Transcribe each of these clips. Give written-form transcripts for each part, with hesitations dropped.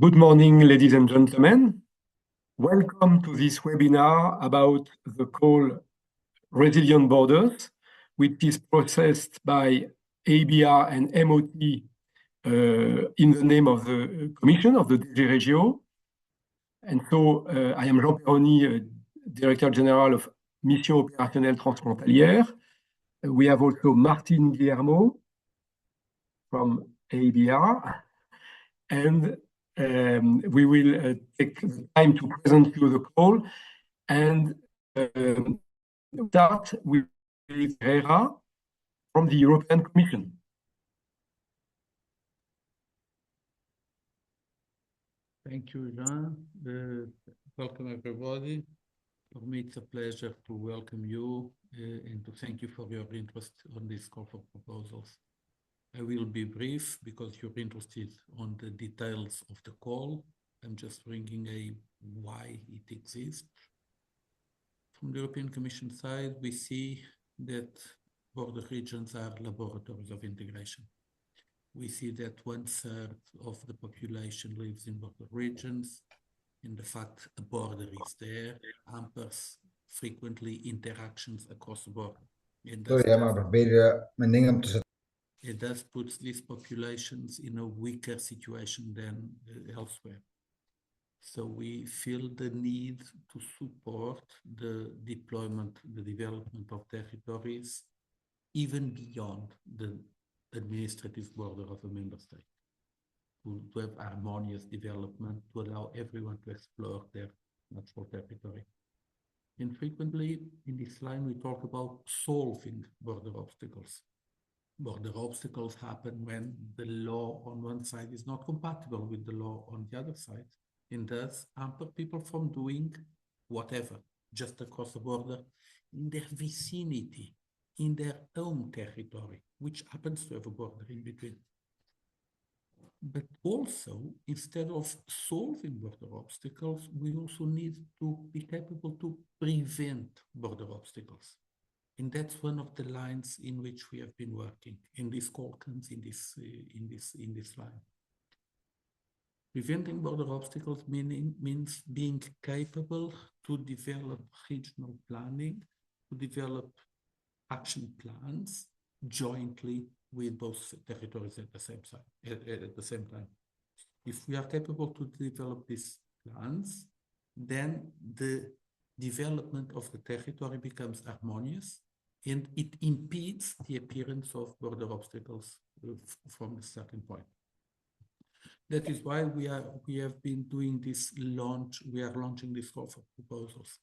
Good morning, ladies and gentlemen. Welcome to this webinar about the call Resilient Borders, which is processed by ABR and MOT in the name of the Commission of the DG Regio. And so I am Jean Perroni, Director General of Mission Opérationnelle Transfrontalière. We have also Martin Guillermo from ABR. And we will take the time to present you the call and start with Herrera from the European Commission. Thank you, Jean. Welcome, everybody. For me, it's a pleasure to welcome you and to thank you for your interest on this call for proposals. I will be brief because you're interested on the details of the call. I'm just bringing why it exists. From the European Commission side, we see that border regions are laboratories of integration. We see that 1/3 of the population lives in border regions, and the fact a border is there hampers frequently interactions across the border. It does put these populations in a weaker situation than elsewhere. So we feel the need to support the deployment, the development of territories, even beyond the administrative border of a member state, to have harmonious development, to allow everyone to explore their natural territory. And frequently in this line, we talk about solving border obstacles. Border obstacles happen when the law on one side is not compatible with the law on the other side, and thus hamper people from doing whatever just across the border in their vicinity, in their own territory, which happens to have a border in between. But also, instead of solving border obstacles, we also need to be capable to prevent border obstacles. And that's one of the lines in which we have been working. And this call comes in this line. Preventing border obstacles means being capable to develop regional planning, to develop action plans jointly with both territories at the same time. If we are capable to develop these plans, then the development of the territory becomes harmonious, and it impedes the appearance of border obstacles from a certain point. That is why we have been doing this launch. We are launching this call for proposals.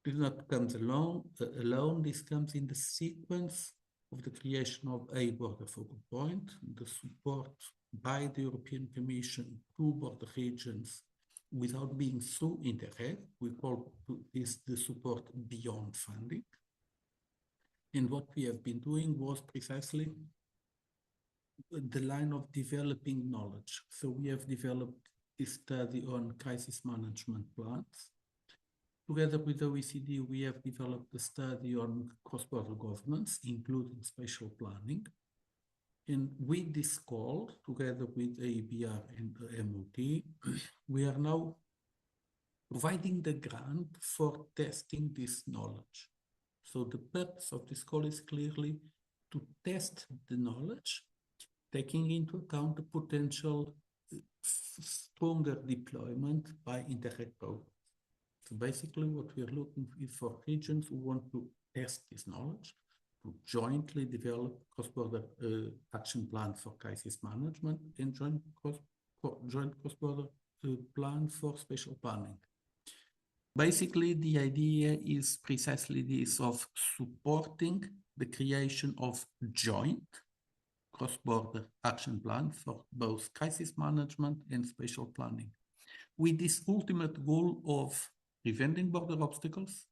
This not comes alone. This comes in the sequence of the creation of a border focal point, the support by the European Commission to border regions without being so interreg. We call this the support beyond funding. And what we have been doing was precisely the line of developing knowledge. So we have developed this study on crisis management plans. Together with OECD, we have developed a study on cross-border governance, including spatial planning. And with this call, together with ABR and MOT, we are now providing the grant for testing this knowledge. So the purpose of this call is clearly to test the knowledge, taking into account the potential stronger deployment by interreg programs. So basically what we are looking for regions who want to test this knowledge, to jointly develop cross-border action plan for crisis management and joint cross-border plan for spatial planning. Basically, the idea is precisely this of supporting the creation of joint cross-border action plan for both crisis management and spatial planning, with this ultimate goal of preventing border obstacles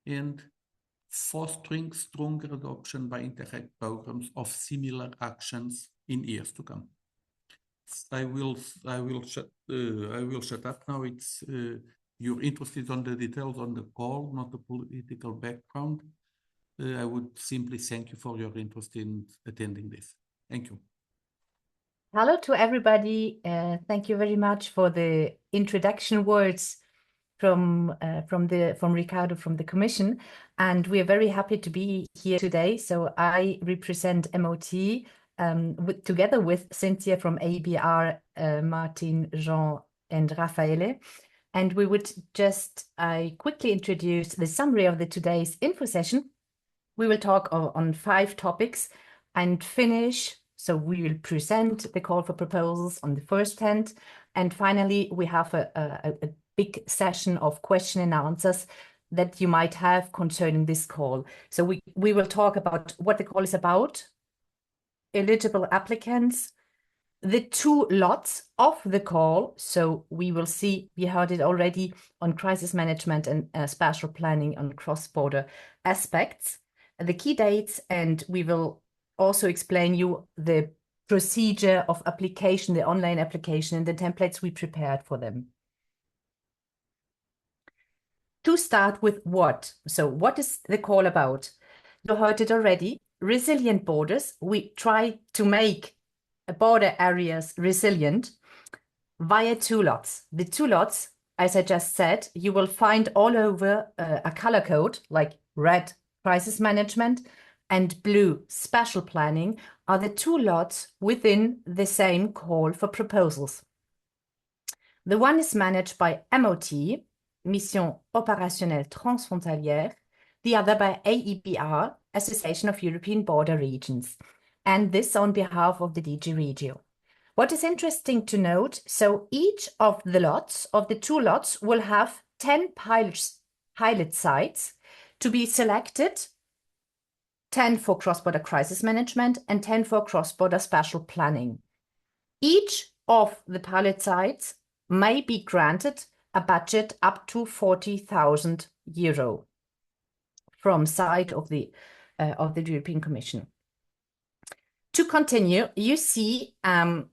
and fostering stronger adoption by interreg programs of similar actions in years to come. I will shut up now. It's you're interested on the details on the call, not the political background. I would simply thank you for your interest in attending this. Thank you. Hello to everybody. Thank you very much for the introduction words from Ricardo from the Commission, and we are very happy to be here today. So I represent MOT together with Cynthia from ABR, Martin, Jean, and Raffaele. And we would just quickly introduce the summary of today's info session. We will talk on 5 topics and finish. So we will present the call for proposals on the first hand. And finally, we have a big session of question and answers that you might have concerning this call. So we will talk about what the call is about, eligible applicants, the 2 lots of the call. So we will see, we heard it already on crisis management and spatial planning on cross-border aspects, the key dates, and we will also explain you the procedure of application, the online application, and the templates we prepared for them. To start with what? So what is the call about? You heard it already, resilient borders. We try to make border areas resilient via 2 lots. The 2 lots, as I just said, you will find all over a color code, like red, crisis management, and blue, spatial planning, are the 2 lots within the same call for proposals. The one is managed by MOT, Mission Opérationnelle Transfrontalière, the other by AEBR, Association of European Border Regions, and this on behalf of the DG Regio. What is interesting to note, so each of the lots, of the 2 lots, will have 10 pilot sites to be selected, 10 for cross-border crisis management and 10 for cross-border spatial planning. Each of the pilot sites may be granted a budget up to 40,000 euro from side of the European Commission. To continue, you see the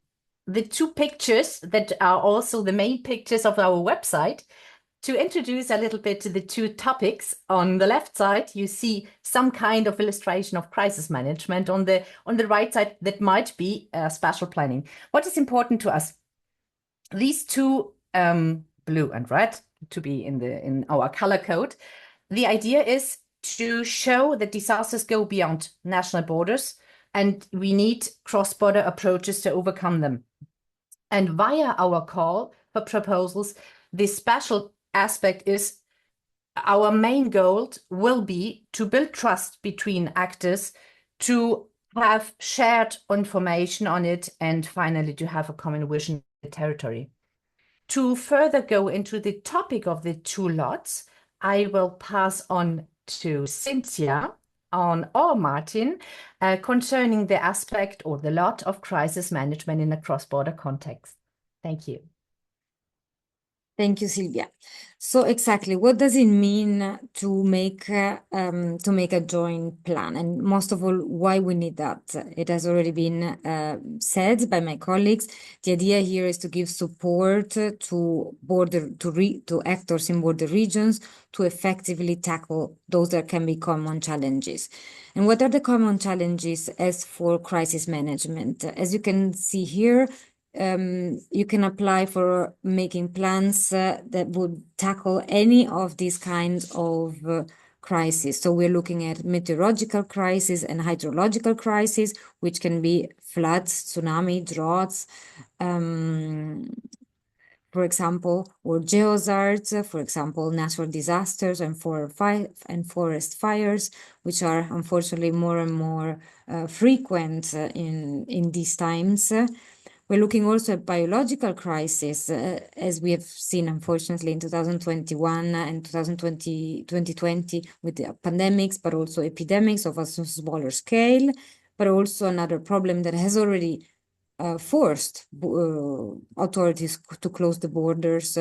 2 pictures that are also the main pictures of our website. To introduce a little bit to the 2 topics, on the left side, you see some kind of illustration of crisis management. On the right side, that might be spatial planning. What is important to us? These 2, blue and red, to be in our color code. The idea is to show that disasters go beyond national borders, and we need cross-border approaches to overcome them. And via our call for proposals, this spatial aspect is our main goal will be to build trust between actors, to have shared information on it, and finally to have a common vision of the territory. To further go into the topic of the 2 lots, I will pass on to Cynthia or Martin concerning the aspect or the lot of crisis management in a cross-border context. Thank you. Thank you, Silvia. So exactly, what does it mean to make a joint plan? And most of all, why we need that? It has already been said by my colleagues. The idea here is to give support to actors in border regions to effectively tackle those that can be common challenges. And what are the common challenges as for crisis management? As you can see here, you can apply for making plans that would tackle any of these kinds of crises. So we're looking at meteorological crisis and hydrological crisis, which can be floods, tsunami, droughts, for example, or geohazards, for example, natural disasters and forest fires, which are unfortunately more and more frequent in these times. We're looking also at biological crisis, as we have seen, unfortunately, in 2021 and 2020 with the pandemics, but also epidemics of a smaller scale, but also another problem that has already forced authorities to close the borders,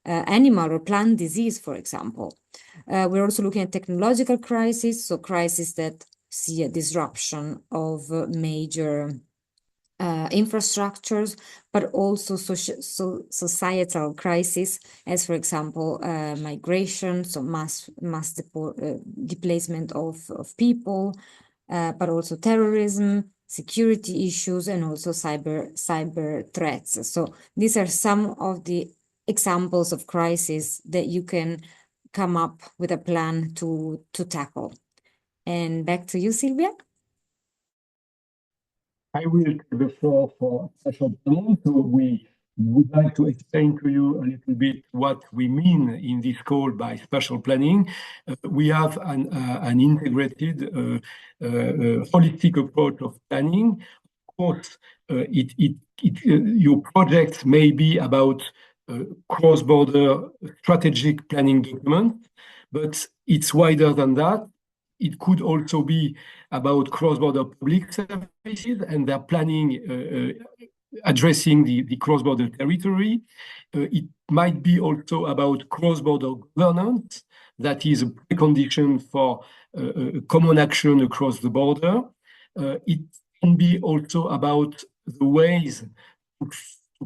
animal or plant disease, for example. We're also looking at technological crisis, so crises that see a disruption of major infrastructures, but also societal crisis, as for example, migration, so mass displacement of people, but also terrorism, security issues, and also cyber threats. So these are some of the examples of crises that you can come up with a plan to tackle. And back to you, Silvia. I will take the floor for spatial planning. So we would like to explain to you a little bit what we mean in this call by spatial planning. We have an integrated, holistic approach of planning. Of course, your projects may be about cross-border strategic planning documents, but it's wider than that. It could also be about cross-border public services and their planning addressing the cross-border territory. It might be also about cross-border governance, that is a precondition for common action across the border. It can be also about the ways to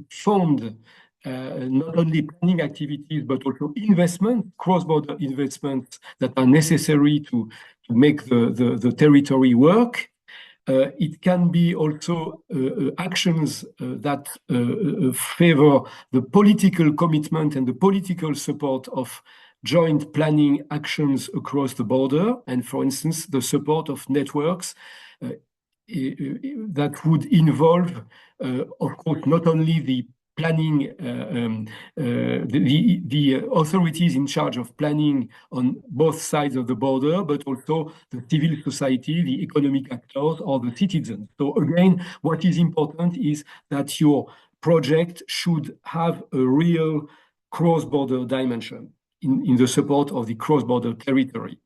fund not only planning activities, but also investment, cross-border investments that are necessary to make the territory work. It can be also actions that favor the political commitment and the political support of joint planning actions across the border, and for instance, the support of networks that would involve, of course, not only the planning, the authorities in charge of planning on both sides of the border, but also the civil society, the economic actors, or the citizens. So again, what is important is that your project should have a real cross-border dimension in the support of the cross-border territory.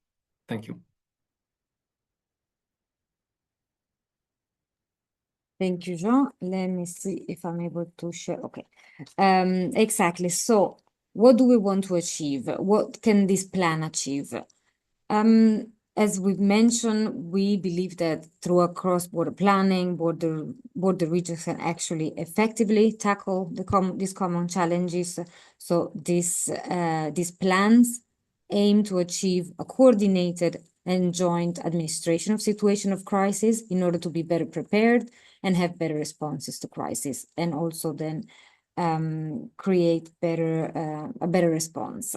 Thank you. Thank you, Jean. Let me see if I'm able to share. Okay. Exactly. So what do we want to achieve? What can this plan achieve? As we've mentioned, we believe that through a cross-border planning, border regions can actually effectively tackle these common challenges. So these plans aim to achieve a coordinated and joint administration of situation of crisis in order to be better prepared and have better responses to crisis, and also then create a better response.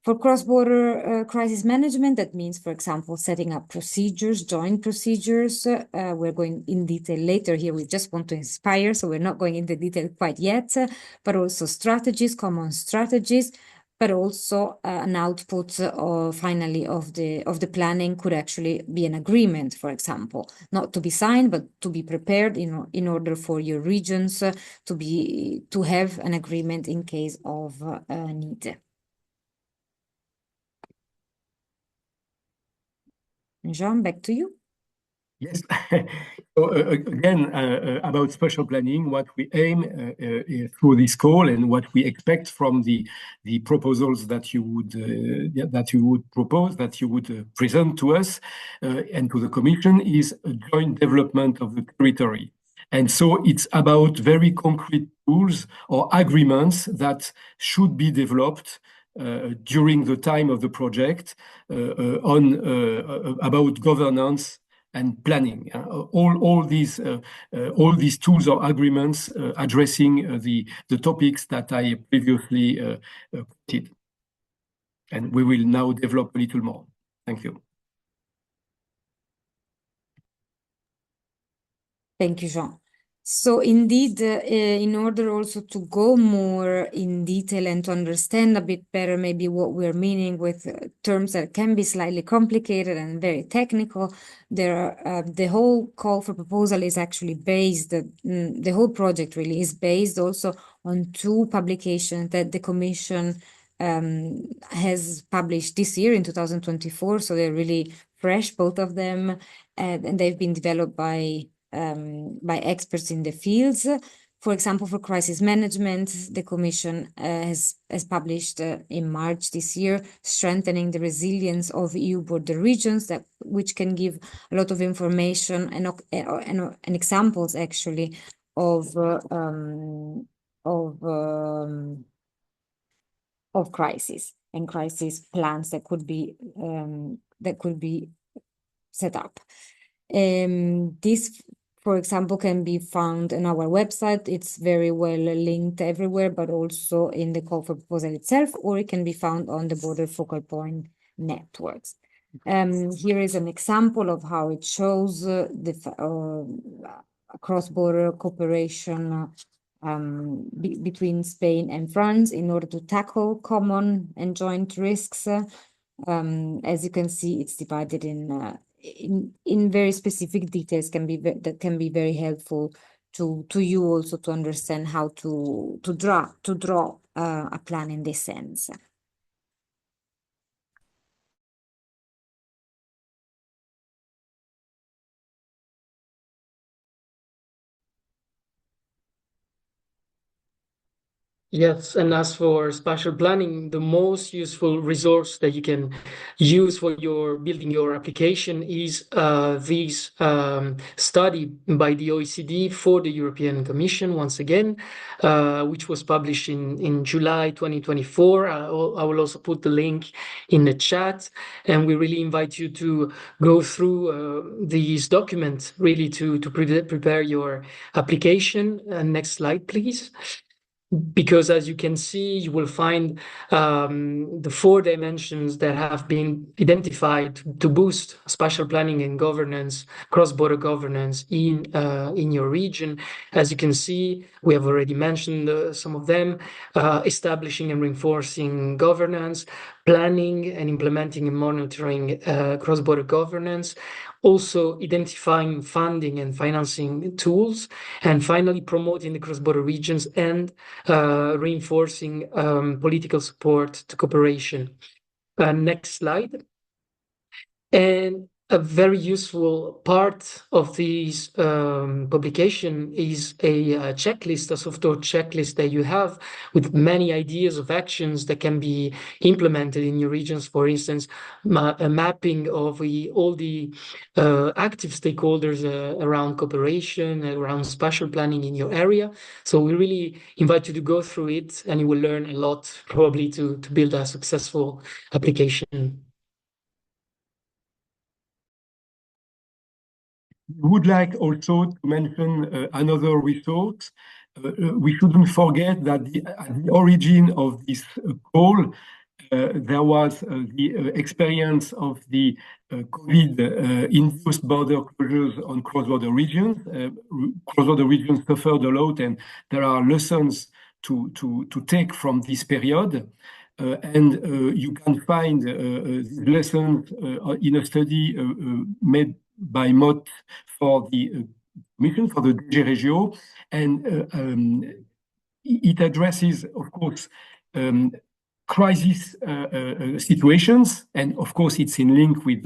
For cross-border crisis management, that means, for example, setting up procedures, joint procedures. We're going in detail later here. We just want to inspire, so we're not going into detail quite yet, but also strategies, common strategies, but also an output finally of the planning could actually be an agreement, for example, not to be signed, but to be prepared in order for your regions to have an agreement in case of need. Jean, back to you. Yes. So again, about spatial planning, what we aim through this call and what we expect from the proposals that you would propose, that you would present to us and to the Commission, is a joint development of the territory. And so it's about very concrete tools or agreements that should be developed during the time of the project about governance and planning. All these tools or agreements addressing the topics that I previously quoted. And we will now develop a little more. Thank you. Thank you, Jean. So indeed, in order also to go more in detail and to understand a bit better maybe what we're meaning with terms that can be slightly complicated and very technical, the whole call for proposal is actually based, the whole project really is based also on two publications that the Commission has published this year in 2024. So they're really fresh, both of them, and they've been developed by experts in the fields. For example, for crisis management, the Commission has published in March this year, Strengthening the Resilience of EU Border Regions, which can give a lot of information and examples actually of crisis and crisis plans that could be set up. This for example, can be found on our website. It's very well linked everywhere, but also in the call for proposal itself, or it can be found on the border focal point networks. Here is an example of how it shows the cross-border cooperation between Spain and France in order to tackle common and joint risks. As you can see, it's divided in very specific details that can be very helpful to you also to understand how to draw a plan in this sense. Yes, and as for spatial planning, the most useful resource that you can use for building your application is this study by the OECD for the European Commission, once again, which was published in July 2024. I will also put the link in the chat, and we really invite you to go through these documents really to prepare your application. Next slide, please. Because as you can see, you will find the 4 dimensions that have been identified to boost spatial planning and governance, cross-border governance in your region. As you can see, we have already mentioned some of them: establishing and reinforcing governance, planning and implementing and monitoring cross-border governance, also identifying funding and financing tools, and finally promoting the cross-border regions and reinforcing political support to cooperation. Next slide. And a very useful part of this publication is a checklist, a software checklist that you have with many ideas of actions that can be implemented in your regions. For instance, a mapping of all the active stakeholders around cooperation, around spatial planning in your area. So we really invite you to go through it, and you will learn a lot probably to build a successful application. Would like also to mention another resource. We shouldn't forget that at the origin of this call, there was the experience of the COVID-induced border closures on cross-border regions. Cross-border regions suffered a lot, and there are lessons to take from this period. And you can find these lessons in a study made by Mott for the Commission, for the DG Regio, and it addresses, of course, crisis situations, and of course it's in link with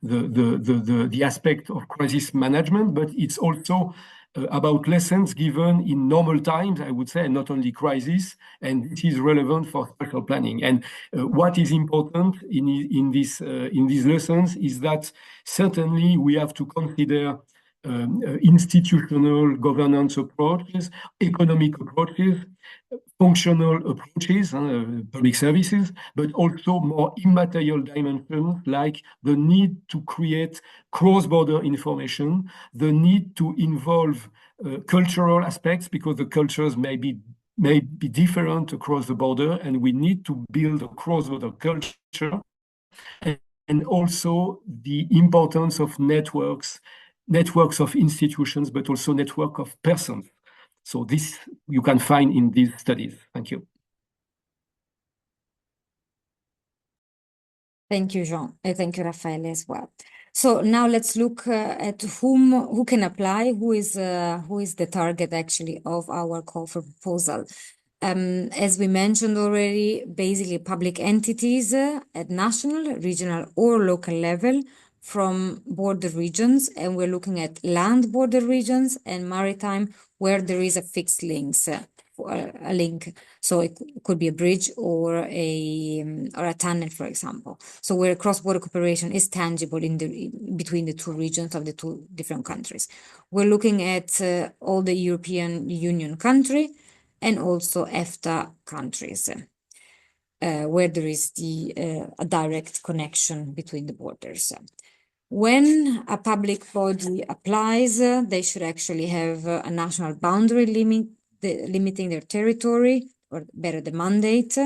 the aspect of crisis management, but it's also about lessons given in normal times, I would say, and not only crisis, and this is relevant for spatial planning. And what is important in these lessons is that certainly we have to consider institutional governance approaches, economic approaches, functional approaches, public services, but also more immaterial dimensions like the need to create cross-border information, the need to involve cultural aspects because the cultures may be different across the border, and we need to build a cross-border culture, and also the importance of networks of institutions, but also network of persons. So this you can find in these studies. Thank you. Thank you, Jean. Thank you, Raffaele, as well. So now let's look at who can apply, who is the target actually of our call for proposal. As we mentioned already, basically public entities at national, regional, or local level from border regions, and we're looking at land border regions and maritime where there is a fixed links. A link, so it could be a bridge or a tunnel, for example. So where cross-border cooperation is tangible between the two regions of the two different countries. We're looking at all the European Union country and also EFTA countries, where there is a direct connection between the borders. When a public body applies, they should actually have a national boundary limiting their territory, or better, the mandate.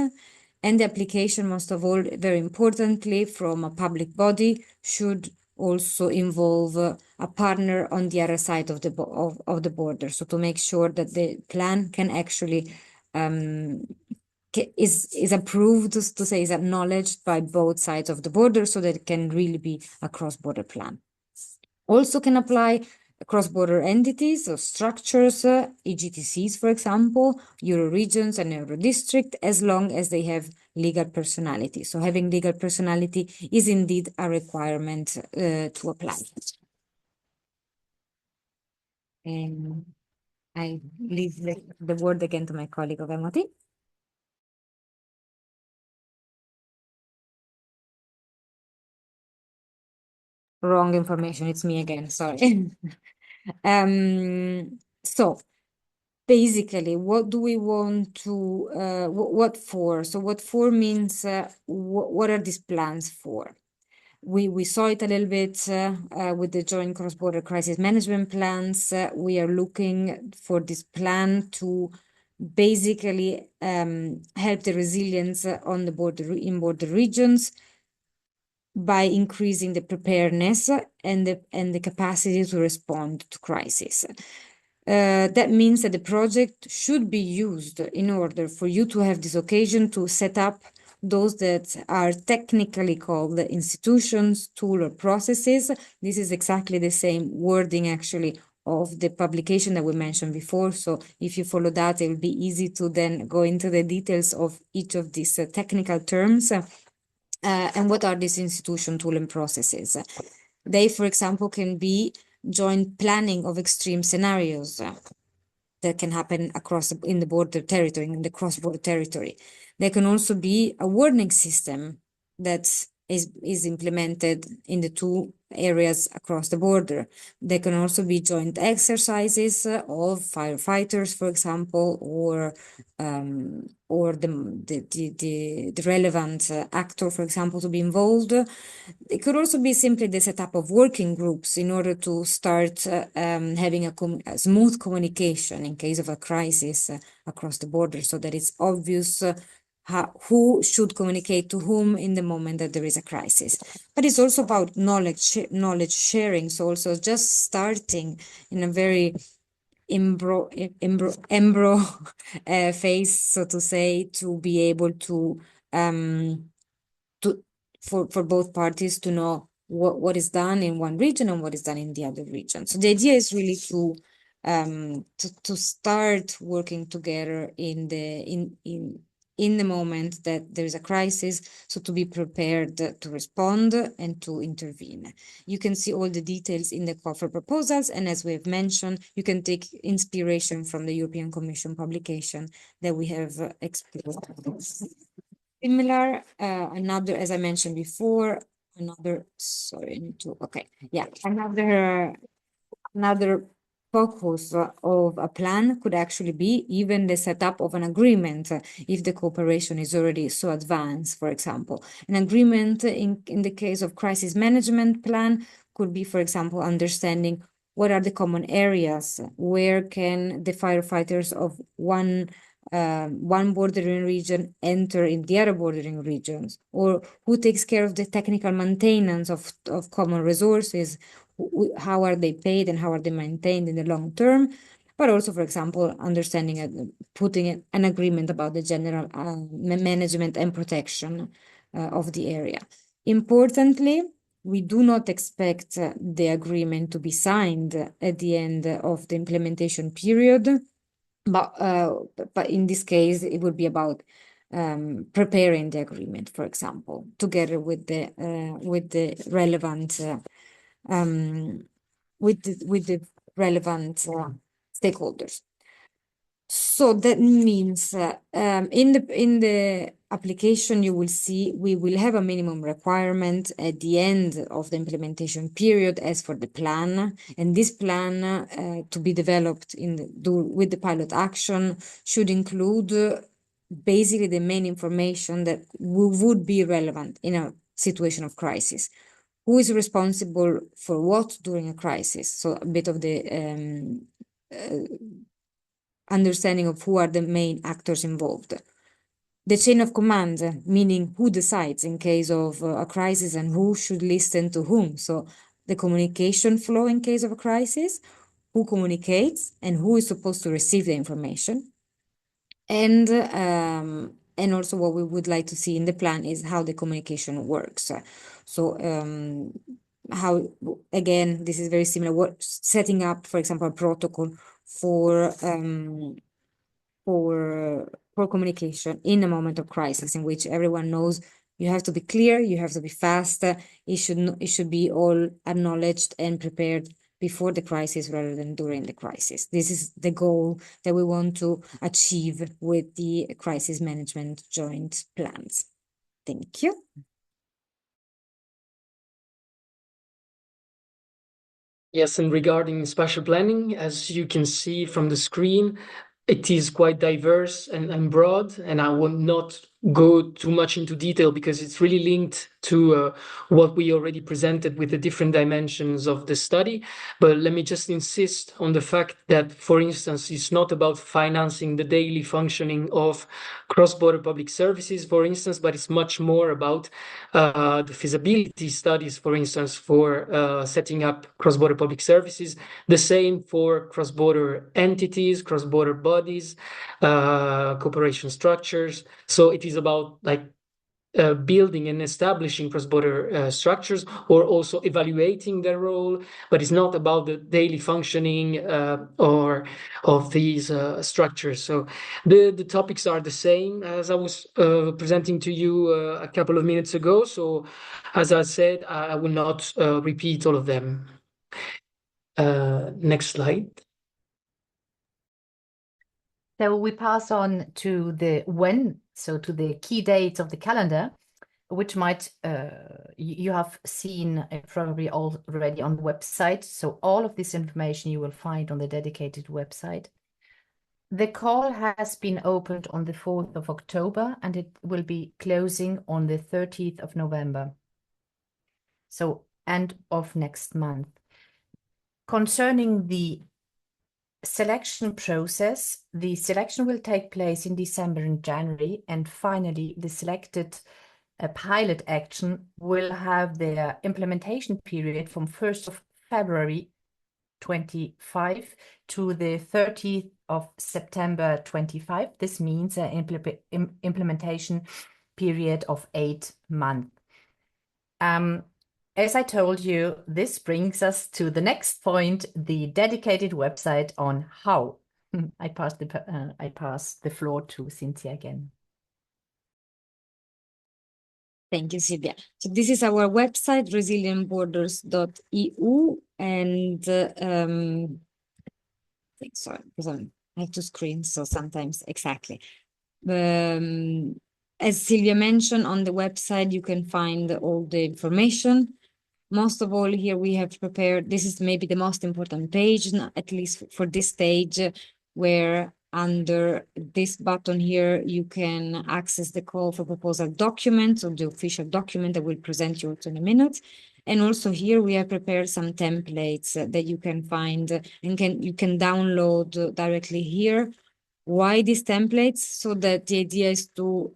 And the application, most of all, very importantly, from a public body, should also involve a partner on the other side of the border. So to make sure that the plan can actually is approved, to say, is acknowledged by both sides of the border, so that it can really be a cross-border plan. Also can apply cross-border entities or structures, EGTCs, for example, Euro regions and Euro district, as long as they have legal personality. So having legal personality is indeed a requirement to apply. And I leave the word again to my colleague of MOT. Wrong information, it's me again, sorry. So basically, what do we want to, what for? So what for means, what are these plans for? We saw it a little bit with the joint cross-border crisis management plans. We are looking for this plan to basically help the resilience on the border, in border regions, by increasing the preparedness and the capacity to respond to crisis. That means that the project should be used in order for you to have this occasion to set up those that are technically called institutions, tool, or processes. This is exactly the same wording, actually, of the publication that we mentioned before. So if you follow that, it will be easy to then go into the details of each of these technical terms. And what are these institution, tool, and processes? They, for example, can be joint planning of extreme scenarios that can happen across in the border territory, in the cross-border territory. There can also be a warning system that is implemented in the two areas across the border. There can also be joint exercises of firefighters, for example, or the relevant actor, for example, to be involved. It could also be simply the setup of working groups in order to start having a smooth communication in case of a crisis across the border, so that it's obvious who should communicate to whom in the moment that there is a crisis. But it's also about knowledge sharing. So also just starting in a very embryo phase, so to say, to be able to for both parties to know what is done in one region and what is done in the other region. So the idea is really to start working together in the moment that there is a crisis, so to be prepared to respond and to intervene. You can see all the details in the call for proposals, and as we have mentioned, you can take inspiration from the European Commission publication that we have explored. Similar, another, as I mentioned before, another focus of a plan could actually be even the setup of an agreement if the cooperation is already so advanced. For example, an agreement in the case of crisis management plan could be, for example, understanding what are the common areas, where can the firefighters of one bordering region enter in the other bordering regions, or who takes care of the technical maintenance of common resources, how are they paid and how are they maintained in the long term. But also, for example, understanding putting an agreement about the general management and protection of the area. Importantly, we do not expect the agreement to be signed at the end of the implementation period. But in this case, it would be about preparing the agreement, for example, together with the relevant stakeholders. So that means in the application, you will see we will have a minimum requirement at the end of the implementation period as for the plan. And this plan to be developed with the pilot action should include basically the main information that would be relevant in a situation of crisis. who is responsible for what during a crisis. So a bit of the understanding of who are the main actors involved. The chain of command, meaning who decides in case of a crisis and who should listen to whom. So the communication flow in case of a crisis, who communicates and who is supposed to receive the information. And also what we would like to see in the plan is how the communication works. So how, again, this is very similar, what setting up, for example, a protocol for communication in a moment of crisis in which everyone knows you have to be clear, you have to be fast, it should be all acknowledged and prepared before the crisis rather than during the crisis. This is the goal that we want to achieve with the crisis management joint plans. Thank you. Yes, and regarding spatial planning, as you can see from the screen, it is quite diverse and broad, and I will not go too much into detail because it's really linked to what we already presented with the different dimensions of the study. But let me just insist on the fact that, for instance, it's not about financing the daily functioning of cross-border public services, for instance, but it's much more about the feasibility studies, for instance, for setting up cross-border public services, the same for cross-border entities, cross-border bodies, cooperation structures. So it is about building and establishing cross-border structures, or also evaluating their role, but it's not about the daily functioning or of these structures. So the topics are the same as I was presenting to you a couple of minutes ago. So as I said, I will not repeat all of them. Next slide. So we pass on to the when, so to the key dates of the calendar, which might you have seen probably already on the website. So all of this information you will find on the dedicated website. The call has been opened on the 4th of October and it will be closing on the 30th of November. So end of next month. Concerning the selection process, the selection will take place in December and January, and finally the selected pilot action will have their implementation period from 1st of February 25 to the 30th of September 25. This means an implementation period of 8 months. As I told you, this brings us to the next point, the dedicated website on how. I pass the floor to Cynthia again. Thank you, Silvia. So this is our website, resilientborders.eu, and sorry, because I have two screens, so sometimes exactly. As Silvia mentioned, on the website you can find all the information. Most of all, here we have prepared, this is maybe the most important page, at least for this stage, where under this button here, you can access the call for proposal documents, or the official document that we'll present you in a minute. And also here we have prepared some templates that you can find and you can download directly here. Why these templates? So that the idea is to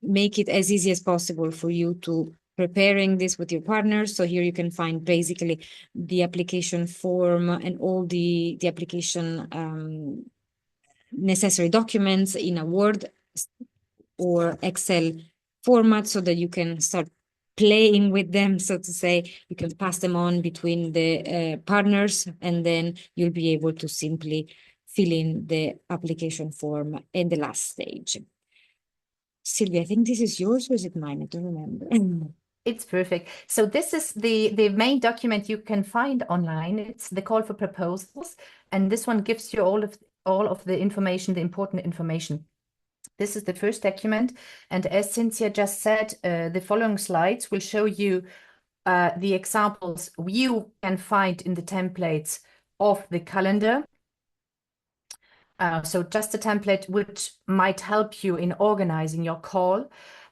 make it as easy as possible for you to preparing this with your partners. So here you can find basically the application form and all the application necessary documents in a Word or Excel format, so that you can start playing with them, so to say. You can pass them on between the partners, and then you'll be able to simply fill in the application form in the last stage. Silvia, I think this is yours, or is it mine? I don't remember. It's perfect. So this is the main document you can find online. It's the call for proposals, and this one gives you all of the information, the important information. This is the first document, and as Cynthia just said, the following slides will show you the examples you can find in the templates of the calendar. So just a template which might help you in organizing your call.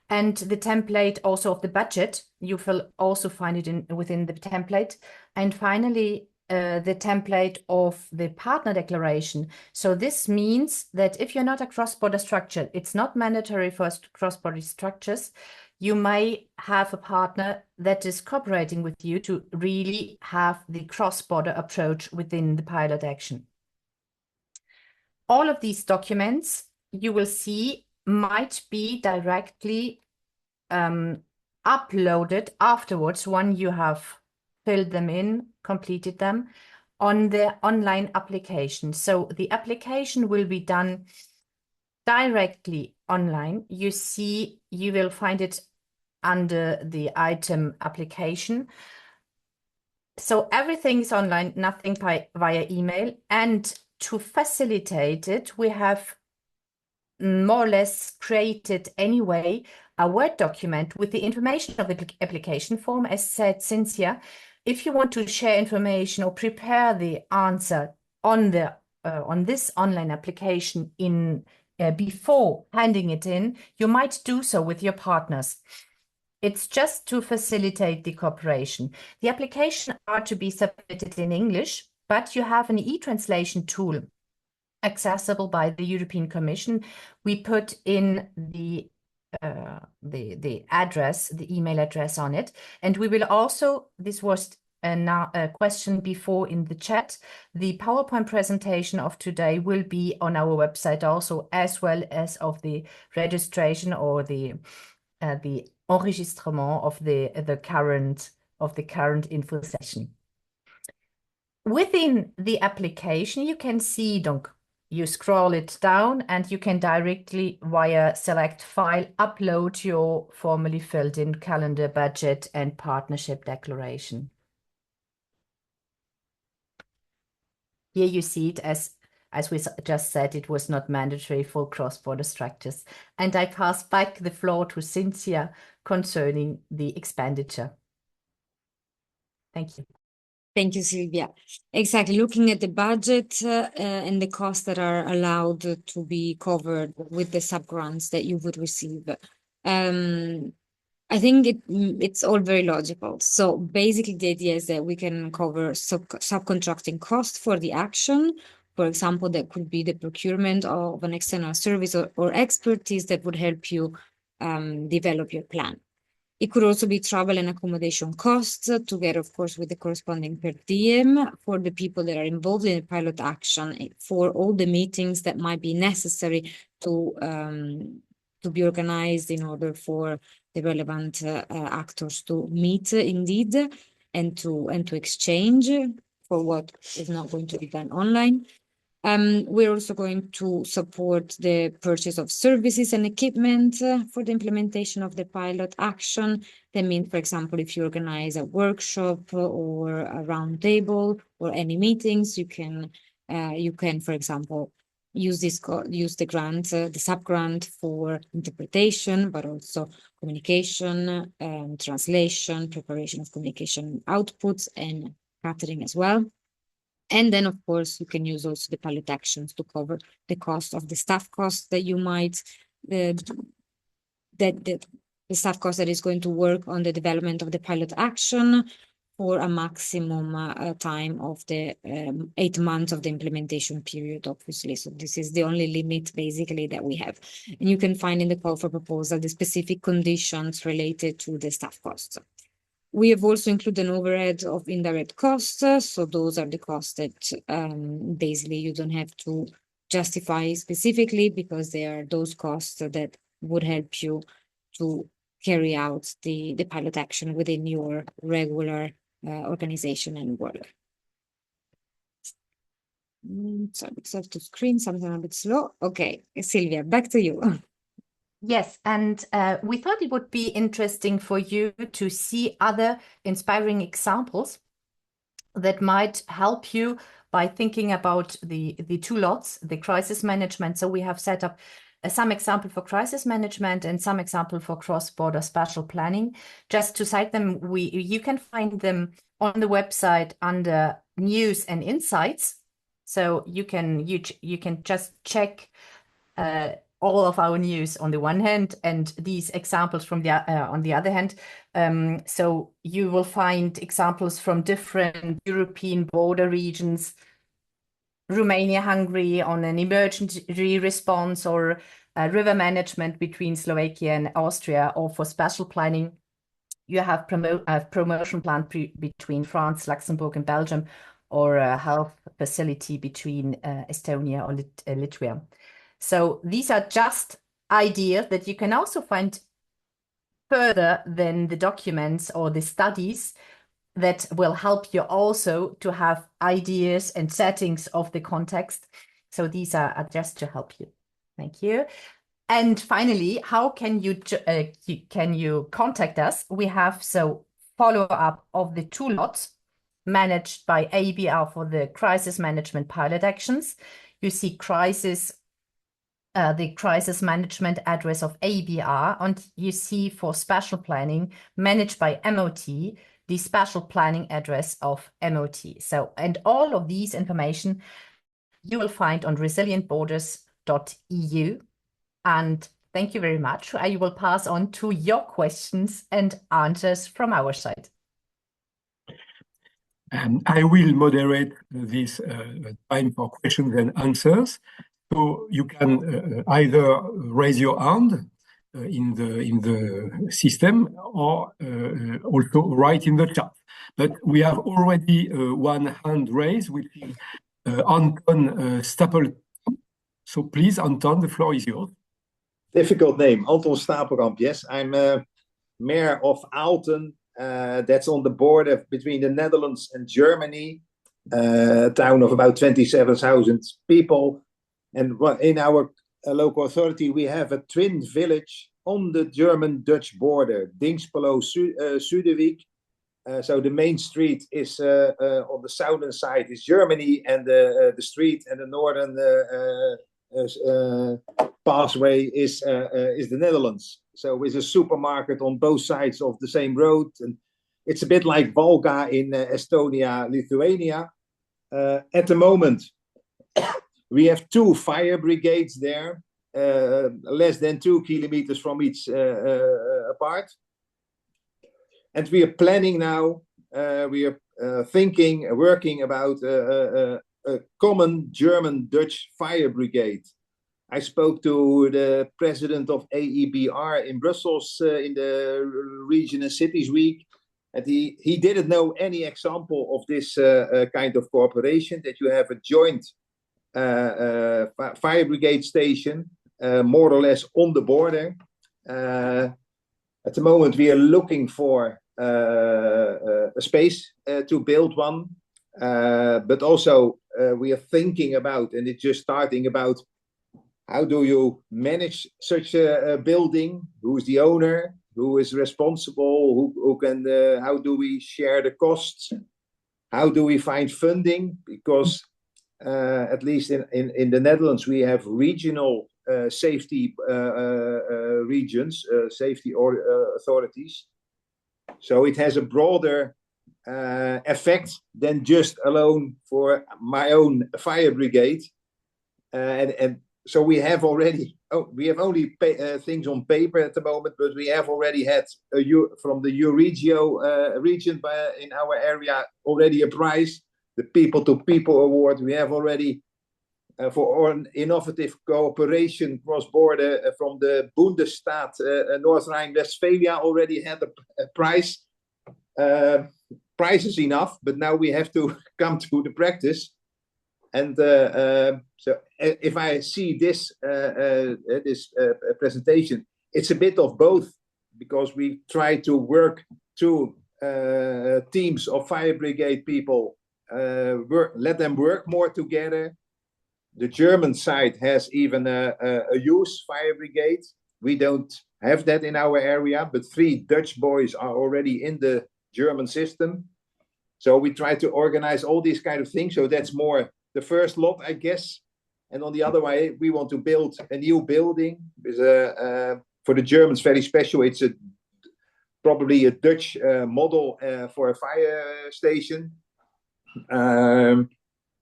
And the template also of the budget, you will also find it within the template. And finally, the template of the partner declaration. So this means that if you're not a cross-border structure, it's not mandatory for cross-border structures. You may have a partner that is cooperating with you to really have the cross-border approach within the pilot action. All of these documents you will see might be directly uploaded afterwards when you have filled them in, completed them on the online application. So the application will be done directly online. You will find it under the item application. So everything is online, nothing via email. And to facilitate it, we have more or less created anyway a Word document with the information of the application form. As said Cynthia, if you want to share information or prepare the answer on this online application before handing it in, you might do so with your partners. It's just to facilitate the cooperation. The application are to be submitted in English, but you have an e-translation tool accessible by the European Commission. We put in the address, the email address on it, and we will also, this was a question before in the chat, the PowerPoint presentation of today will be on our website also, as well as of the registration or the enregistrement of the current info session. Within the application, you can see, you scroll it down and you can directly via select file upload your formally filled in calendar, budget and partnership declaration. Here you see it as we just said, it was not mandatory for cross-border structures. And I pass back the floor to Cynthia concerning the expenditure. Thank you. Thank you, Silvia. Exactly. Looking at the budget and the costs that are allowed to be covered with the subgrants that you would receive. I think it's all very logical. So basically the idea is that we can cover subcontracting costs for the action. For example, that could be the procurement of an external service or expertise that would help you develop your plan. It could also be travel and accommodation costs, together, of course, with the corresponding per diem for the people that are involved in the pilot action, for all the meetings that might be necessary to be organized in order for the relevant actors to meet indeed and to exchange for what is not going to be done online. We're also going to support the purchase of services and equipment for the implementation of the pilot action. That means, for example, if you organize a workshop or a roundtable or any meetings, you can, for example, use the grant, the sub-grant for interpretation, but also communication, translation, preparation of communication outputs, and catering as well. And then, of course, you can use also the pilot actions to cover the cost of the staff costs that you might, the staff cost that is going to work on the development of the pilot action for a maximum time of the 8 months of the implementation period, obviously. So this is the only limit basically that we have. And you can find in the call for proposal the specific conditions related to the staff costs. We have also included an overhead of indirect costs. So those are the costs that basically you don't have to justify specifically, because they are those costs that would help you to carry out the pilot action within your regular organization and work. So it's off to screen, something a bit slow. Okay, Silvia, back to you. Yes, and we thought it would be interesting for you to see other inspiring examples that might help you by thinking about the two lots, the crisis management. So we have set up some example for crisis management and some example for cross-border spatial planning. Just to cite them, you can find them on the website under News and Insights. So you can just check all of our news on the one hand, and these examples from the on the other hand. So you will find examples from different European border regions, Romania, Hungary on an emergency response, or river management between Slovakia and Austria, or for spatial planning. You have promotion plan between France, Luxembourg, and Belgium, or a health facility between Estonia or Latvia. So these are just ideas that you can also find further than the documents or the studies that will help you also to have ideas and settings of the context. So these are just to help you. Thank you. And finally, how can you contact us? We have follow-up of the 2 lots managed by ABR for the crisis management pilot actions. You see the crisis management address of ABR, and you see for spatial planning managed by MOT, the spatial planning address of MOT. So, and all of these information you will find on resilientborders.eu. And thank you very much. I will pass on to your questions and answers from our side. I will moderate this time for questions and answers. So you can either raise your hand in the system, or also write in the chat. But we have already one hand raised, which is Anton Stapelkamp. So please, Anton, the floor is yours. Difficult name, Anton Stapelkamp. Yes, I'm mayor of Aalten. That's on the border between the Netherlands and Germany. A town of about 27,000 people. And in our local authority, we have a twin village on the German-Dutch border, Dinxperlo Zuiderwijk. So the main street is on the southern side is Germany, and the street and the northern pathway is the Netherlands. So with a supermarket on both sides of the same road, and it's a bit like Valga in Estonia, Lithuania. At the moment, we have 2 fire brigades there, less than 2 kilometers from each apart. And we are planning now, we are working about a common German-Dutch fire brigade. I spoke to the president of AEBR in Brussels in the Region and Cities Week, and he didn't know any example of this kind of cooperation, that you have a joint fire brigade station, more or less on the border. At the moment, we are looking for a space to build one, but also we are thinking about, and it's just starting about, how do you manage such a building? Who is the owner? Who is responsible? Who can? How do we share the costs? How do we find funding? Because at least in the Netherlands, we have regional safety regions, safety authorities. So it has a broader effect than just alone for my own fire brigade. And so we have only things on paper at the moment, but we have already had from the Euregio region in our area already a prize, the People to People Award. We have already for innovative cooperation cross-border from the Bundesstaat North Rhine-Westphalia already had a prize. Prize is enough, but now we have to come to the practice. And so if I see this presentation, it's a bit of both, because we try to work to teams of fire brigade people, let them work more together. The German side has even a youth fire brigade. We don't have that in our area, but 3 Dutch boys are already in the German system. So we try to organize all these kind of things. So that's more the first lot, I guess. And on the other way, we want to build a new building. For the Germans, very special. It's probably a Dutch model for a fire station.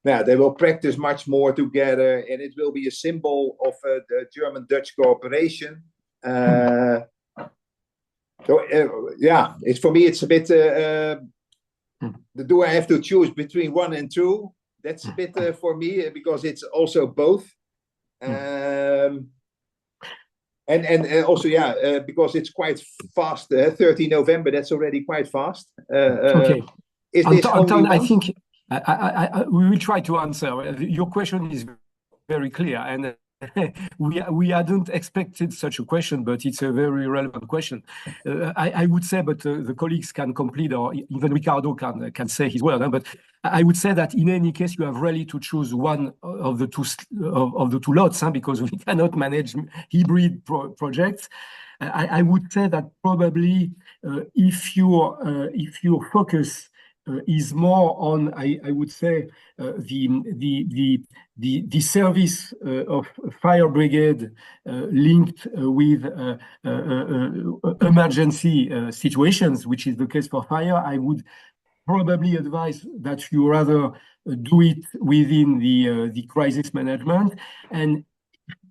yeah, they will practice much more together, and it will be a symbol of the German-Dutch cooperation. So yeah, it's for me. It's a bit. Do I have to choose between 1 and 2? That's a bit for me because it's also both. And also, yeah, because it's quite fast. 30 November, that's already quite fast. Okay. Is this Anton, only I one? think we will try to answer. Your question is very clear, and we hadn't expected such a question, but it's a very relevant question. I would say, but the colleagues can complete, or even Ricardo can say his word. But I would say that in any case, you have really to choose one of the two lots, because we cannot manage hybrid projects. I would say that probably if your focus is more on, I would say, the service of fire brigade linked with emergency situations, which is the case for fire, I would probably advise that you rather do it within the crisis management. And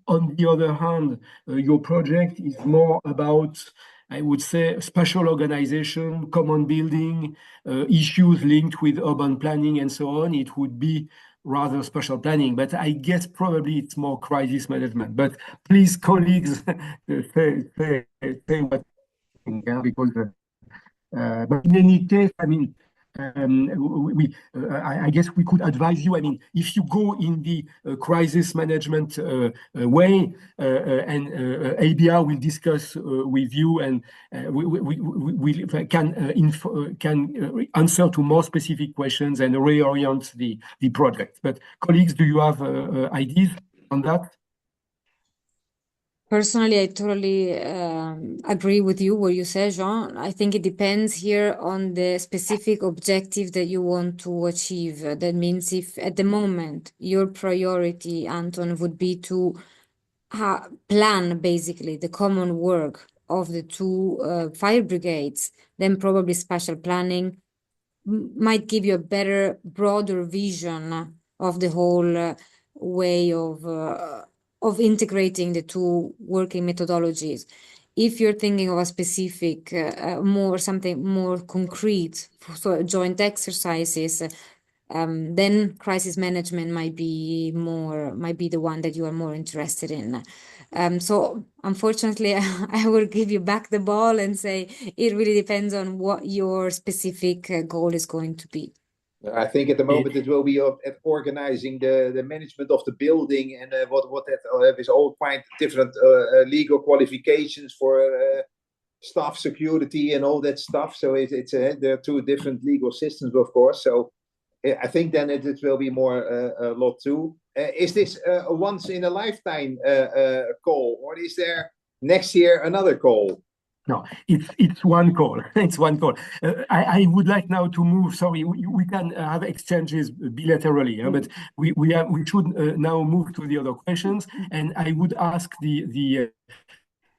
on the other hand, your project is more about, I would say, spatial organization, common building, issues linked with urban planning and so on. It would be rather spatial planning, but I guess probably it's more crisis management. But please, colleagues, say what you think, because but in any case, I mean, I guess we could advise you. I mean, if you go in the crisis management way, and ABR will discuss with you, and we can answer to more specific questions and reorient the project. But colleagues, do you have ideas on that? Personally, I totally agree with you what you said, Jean. I think it depends here on the specific objective that you want to achieve. That means if at the moment your priority, Anton, would be to plan basically the common work of the two fire brigades, then probably spatial planning might give you a better, broader vision of the whole way of integrating the two working methodologies. If you're thinking of a specific, something more concrete, so joint exercises, then crisis management might be the one that you are more interested in. So unfortunately, I will give you back the ball and say it really depends on what your specific goal is going to be. I think at the moment it will be at organizing the management of the building, and what that is all quite different legal qualifications for staff security and all that stuff. So it's there are two different legal systems, of course. So I think then it will be more a lot too. Is this a once in a lifetime call, or is there next year another call? No, it's one call. It's one call. I would like now to move. Sorry, we can have exchanges bilaterally, but we should now move to the other questions. And I would ask the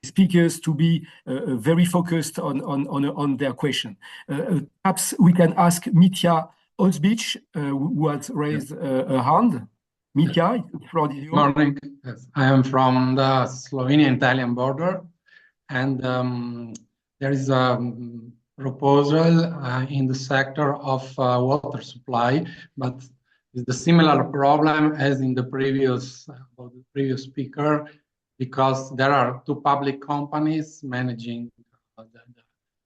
speakers to be very focused on their question. Perhaps we can ask Mitja Osbic, who has raised a hand. Mitja, the floor is yours. Morning. Yes, I am from the Slovenian-Italian border. And there is a proposal in the sector of water supply, but it's a similar problem as in the previous speaker, because there are two public companies managing the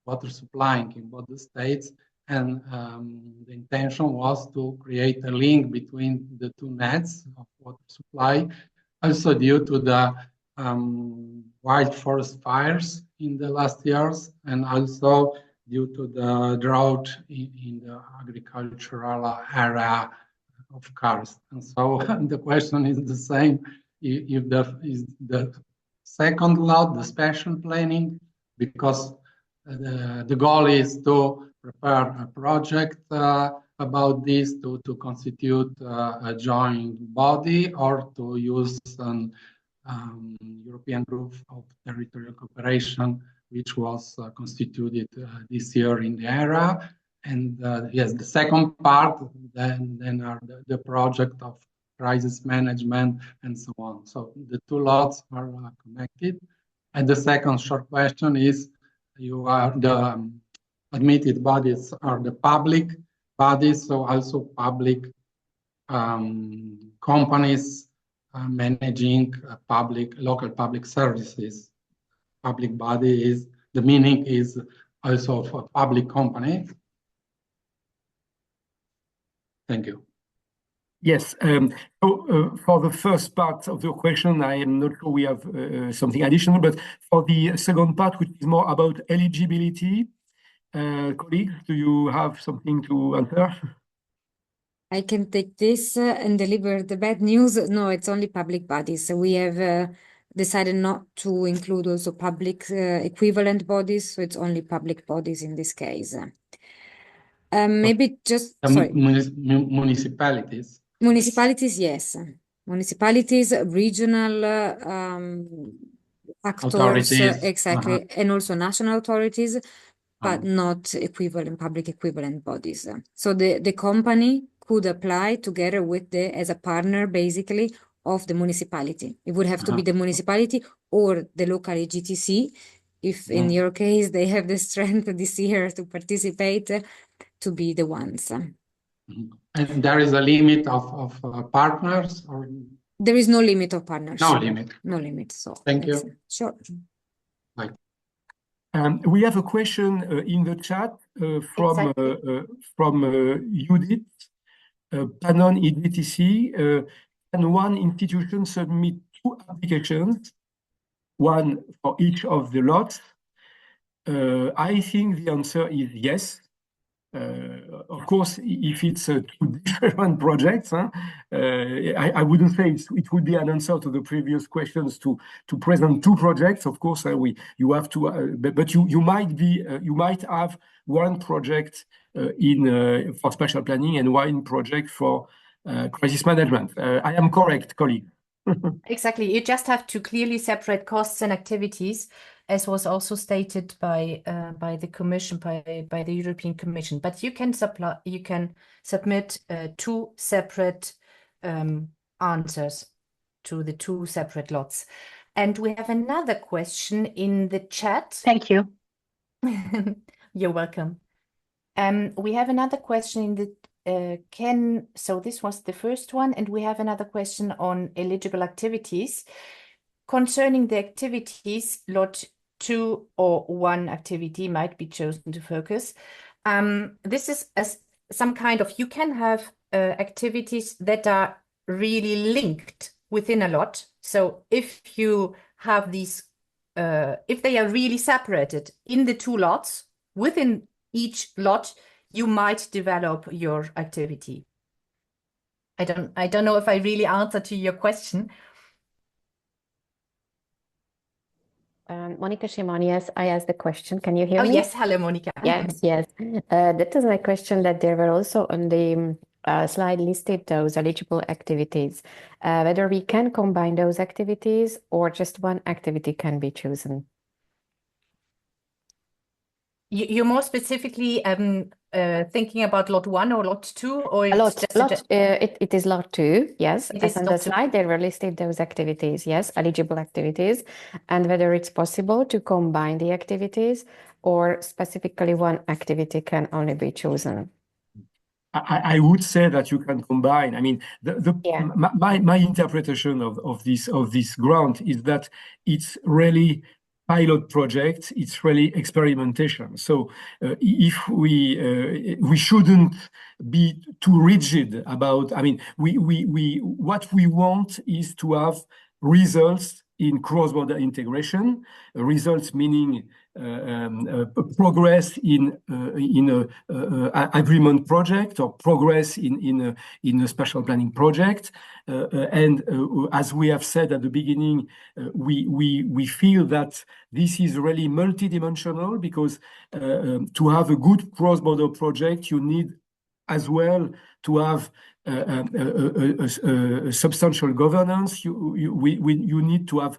water supplying in both the states, and the intention was to create a link between the two nets of water supply, also due to the wild forest fires in the last years, and also due to the drought in the agricultural area of Karst. And so the question is the same: if the second lot, the spatial planning, because the goal is to prepare a project about this to constitute a joint body, or to use an European Group of Territorial Cooperation, which was constituted this year in the area. And yes, the second part then are the project of crisis management and so on. So the two lots are connected. And the second short question is, you are the admitted bodies are the public bodies, so also public companies managing local public services. Public body is, the meaning is also of a public company. Thank you. Yes. So for the first part of the question, I am not sure we have something additional, but for the second part, which is more about eligibility, colleagues, do you have something to answer? I can take this and deliver the bad news. No, it's only public bodies. So we have decided not to include also public equivalent bodies. So it's only public bodies in this case. Maybe just, sorry. Municipalities. Municipalities, yes. Municipalities, regional actors, authorities. exactly, and also national authorities, but not equivalent, public equivalent bodies. So the company could apply together with as a partner, basically, of the municipality. It would have to be the municipality or the local GTC, if in your case they have the strength this year to participate, to be the ones. And there is a limit of partners, or there is no limit of partnership. No limit. No limit. So thank you. Sure. Right. We have a question in the chat from Judith. Panon EDTC. Can one institution submit 2 applications, one for each of the lots? I think the answer is yes. Of course, if it's 2 different projects, I wouldn't say it would be an answer to the previous questions to present 2 projects. Of course, you have to, but you might have one project for spatial planning and one project for crisis management. I am correct, colleague. Exactly. You just have to clearly separate costs and activities, as was also stated by the Commission, by the European Commission. But you can submit 2 separate answers to the 2 separate lots. And we have another question in the chat. Thank you. You're welcome. We have another question in the so this was the first one, and we have another question on eligible activities. Concerning the activities, lot 2 or 1 activity might be chosen to focus. This is some kind of, you can have activities that are really linked within a lot. So if you have these, if they are really separated in the 2 lots, within each lot, you might develop your activity. I don't know if I really answered to your question. Monica Shimon, yes, I asked the question. Can you hear me? Oh, yes. Hello, Monica. Yes. That is my question, that there were also on the slide listed those eligible activities, whether we can combine those activities or just one activity can be chosen. You're more specifically thinking about lot 1 or lot 2, or it is lot 2, yes. It As is on lot the 2. slide, there were listed those activities, yes, eligible activities, and whether it's possible to combine the activities or specifically one activity can only be chosen. I would say that you can combine. I mean, my interpretation of this grant is that it's really pilot project, it's really experimentation. So if we shouldn't be too rigid about, I mean, what we want is to have results in cross-border integration, results meaning progress in a agreement project or progress in a spatial planning project. And as we have said at the beginning, we feel that this is really multidimensional, because to have a good cross-border project, you need as well to have a substantial governance. You need to have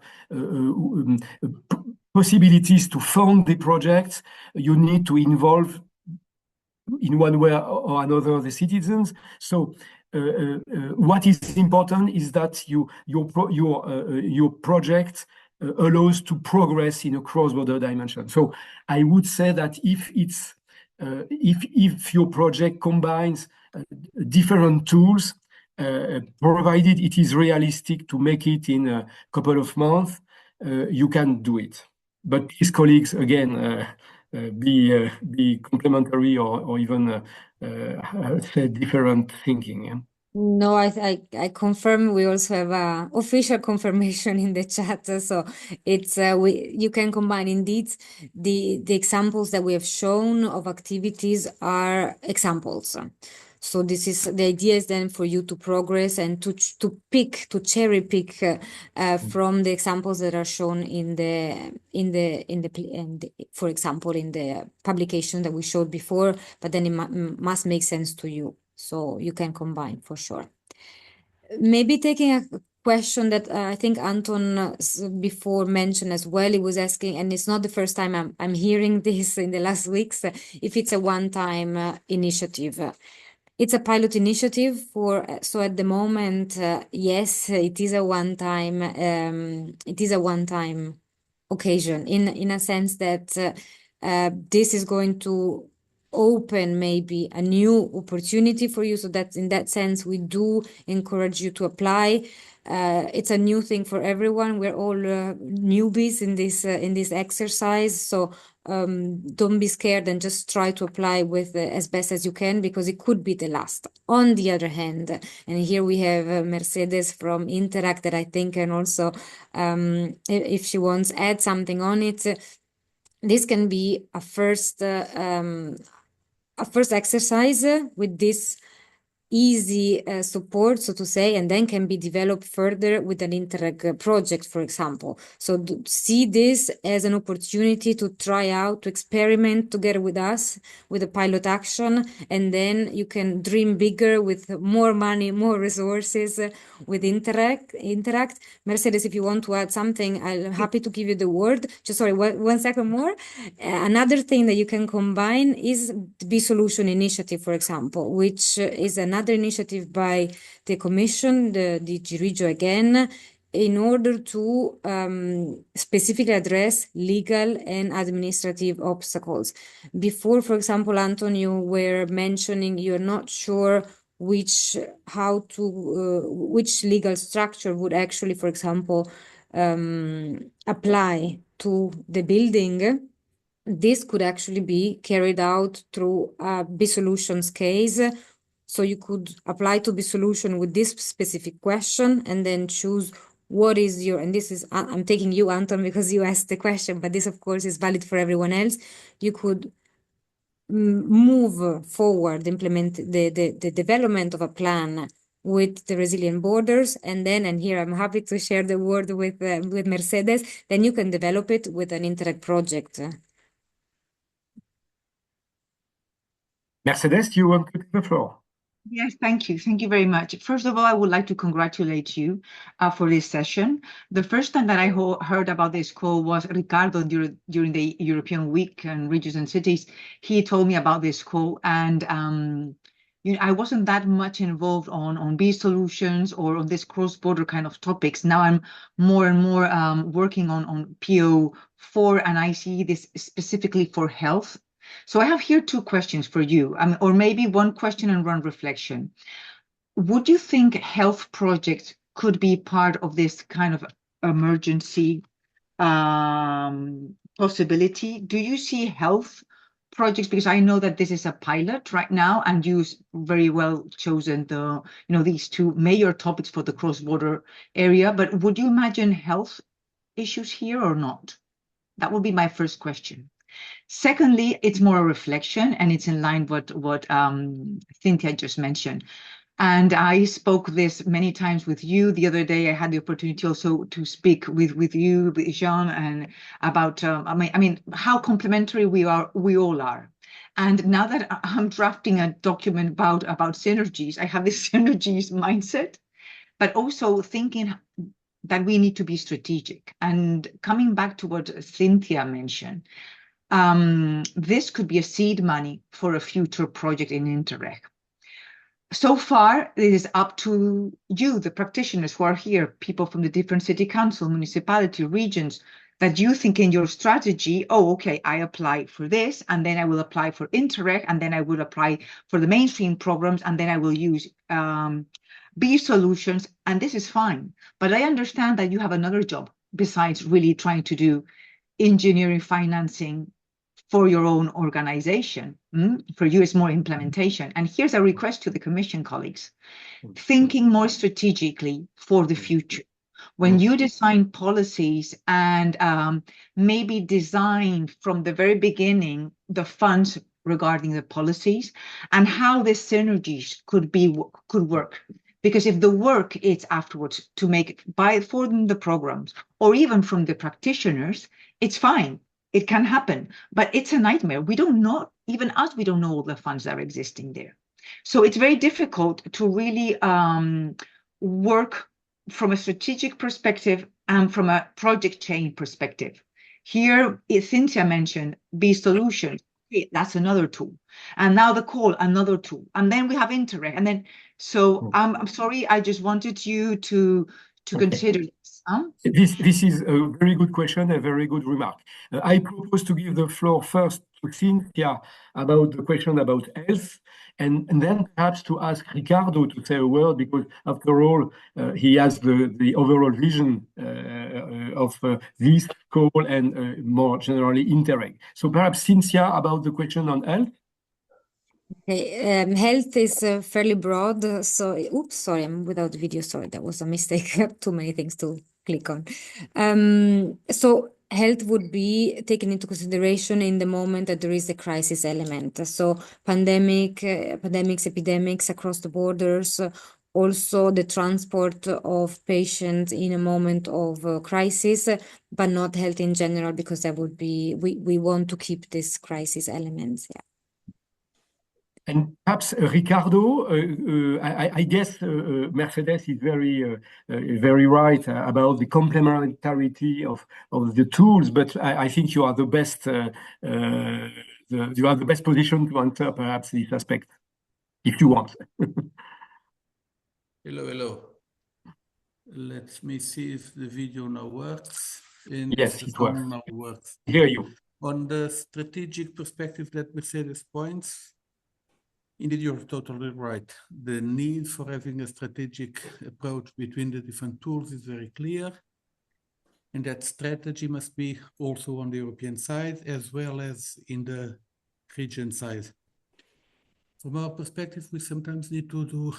possibilities to fund the projects. You need to involve in one way or another the citizens. So what is important is that your project allows to progress in a cross-border dimension. So I would say that if your project combines different tools, provided it is realistic to make it in a couple of months, you can do it. But please, colleagues, again, be complementary or even say different thinking. Yeah? No, I confirm. We also have a official confirmation in the chat, so it's you can combine indeed the examples that we have shown of activities are examples. So this is the idea is then for you to progress and to cherry pick from the examples that are shown for example in the publication that we showed before, but then it must make sense to you. So you can combine for sure. Maybe taking a question that I think Anton before mentioned as well. He was asking, and it's not the first time I'm hearing this in the last weeks, if it's a one-time initiative. It's a pilot initiative so at the moment, yes, it is a one-time. It is a one-time occasion in a sense that this is going to open maybe a new opportunity for you. So that in that sense, we do encourage you to apply. It's a new thing for everyone. We're all newbies in this exercise. So don't be scared and just try to apply with as best as you can, because it could be the last. On the other hand, and here we have Mercedes from Interact that I think can also, if she wants, add something on it. This can be a first exercise with this easy support, so to say, and then can be developed further with an Interreg project, for example. So see this as an opportunity to try out, to experiment together with us with a pilot action, and then you can dream bigger with more money, more resources with Interact. Mercedes, if you want to add something, I'm happy to give you the word. Just sorry, one second more. Another thing that you can combine is the B-Solution initiative, for example, which is another initiative by the Commission, the DG Regio again, in order to specifically address legal and administrative obstacles. Before, for example, Anton, you were mentioning you're not sure which legal structure would actually, for example, apply to the building. This could actually be carried out through a B-Solutions case. So you could apply to B-Solution with this specific question and then choose what is your, and this is, I'm taking you, Anton, because you asked the question, but this, of course, is valid for everyone else. You could move forward, implement the development of a plan with the resilient borders, and then, and here I'm happy to share the word with Mercedes, then you can develop it with an Interreg project. Mercedes, you want to take the floor? Yes, thank you. Thank you very much. First of all, I would like to congratulate you for this session. The first time that I heard about this call was Ricardo during the European Week and Regions and Cities. He told me about this call, and I wasn't that much involved on B-Solutions or on this cross-border kind of topics. Now I'm more and more working on PO4, and I see this specifically for health. So I have here two questions for you, or maybe one question and one reflection. Would you think health projects could be part of this kind of emergency possibility? Do you see health projects? Because I know that this is a pilot right now, and you very well chosen these two major topics for the cross-border area. But would you imagine health issues here or not? That would be my first question. Secondly, it's more a reflection, and it's in line with what Cynthia just mentioned. And I spoke this many times with you. The other day, I had the opportunity also to speak with you, with Jean, and about I mean how complementary we all are. And now that I'm drafting a document about synergies, I have this synergies mindset, but also thinking that we need to be strategic. And coming back to what Cynthia mentioned. this could be a seed money for a future project in Interreg. So far, it is up to you, the practitioners who are here, people from the different city council, municipality, regions, that you think in your strategy, oh, okay, I apply for this, and then I will apply for Interreg, and then I will apply for the mainstream programs, and then I will use B solutions, and this is fine. But I understand that you have another job besides really trying to do engineering financing for your own organization. For you, it's more implementation. And here's a request to the Commission colleagues, thinking more strategically for the future. When you design policies and maybe design from the very beginning the funds regarding the policies and how the synergies could work. Because if the work is afterwards to make for the programs or even from the practitioners, it's fine. It can happen, but it's a nightmare. We don't know, even us, we don't know all the funds that are existing there. So it's very difficult to really work from a strategic perspective and from a project chain perspective. Here, Cynthia mentioned B solutions. That's another tool. And now the call, another tool. And then we have Interreg. And then, so I'm sorry, I just wanted you to consider this. This is a very good question, a very good remark. I propose to give the floor first to Cynthia about the question about health, and then perhaps to ask Ricardo to say a word, because after all, he has the overall vision of this call and more generally Interreg. So perhaps Cynthia about the question on health. Okay, health is fairly broad. So, oops, sorry, I'm without video. Sorry, that was a mistake. Too many things to click on. So health would be taken into consideration in the moment that there is a crisis element. So epidemics across the borders, also the transport of patients in a moment of crisis, but not health in general, because that would be, we want to keep this crisis elements. Yeah. And perhaps Ricardo, I guess Mercedes is very right about the complementarity of the tools, but I think you are the best position to answer perhaps this aspect, if you want. Hello. Let me see if the video now works. And yes, it works. Now works. Hear you. On the strategic perspective that Mercedes points, indeed, you're totally right. The need for having a strategic approach between the different tools is very clear. And that strategy must be also on the European side, as well as in the region side. From our perspective, we sometimes need to do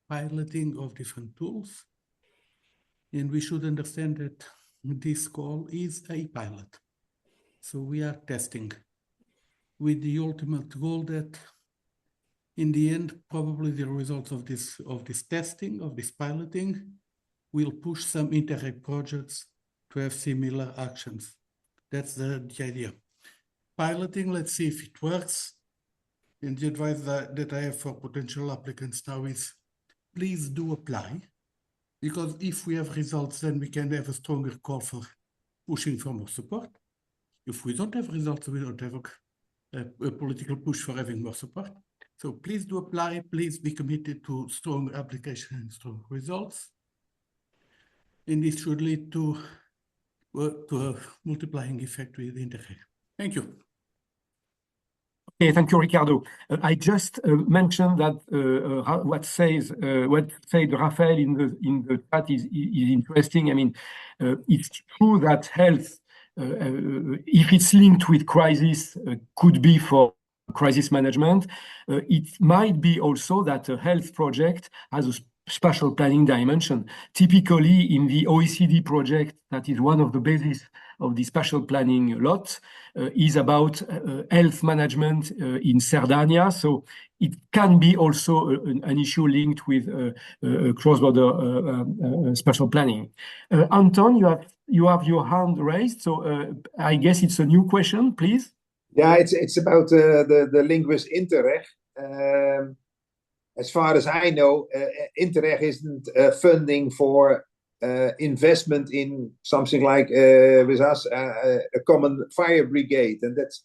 piloting of different tools. And we should understand that this call is a pilot. So we are testing with the ultimate goal that in the end, probably the results of this testing, of this piloting, will push some Interreg projects to have similar actions. That's the idea. Piloting, let's see if it works. And the advice that I have for potential applicants now is, please do apply. Because if we have results, then we can have a stronger call for pushing for more support. If we don't have results, we don't have a political push for having more support. So please do apply, please be committed to strong application and strong results. And this should lead to a multiplying effect with Interreg. Thank you. Okay, thank you, Ricardo. I just mentioned that what said Rafael in the chat is interesting. I mean, it's true that health, if it's linked with crisis, could be for crisis management. It might be also that a health project has a spatial planning dimension. Typically, in the OECD project, that is one of the bases of the spatial planning lot, is about health management in Sardinia. So it can be also an issue linked with cross-border spatial planning. Anton, you have your hand raised, so I guess it's a new question, please. Yeah, it's about the link with Interreg. As far as I know, Interreg isn't funding for investment in something like with us a common fire brigade, and that's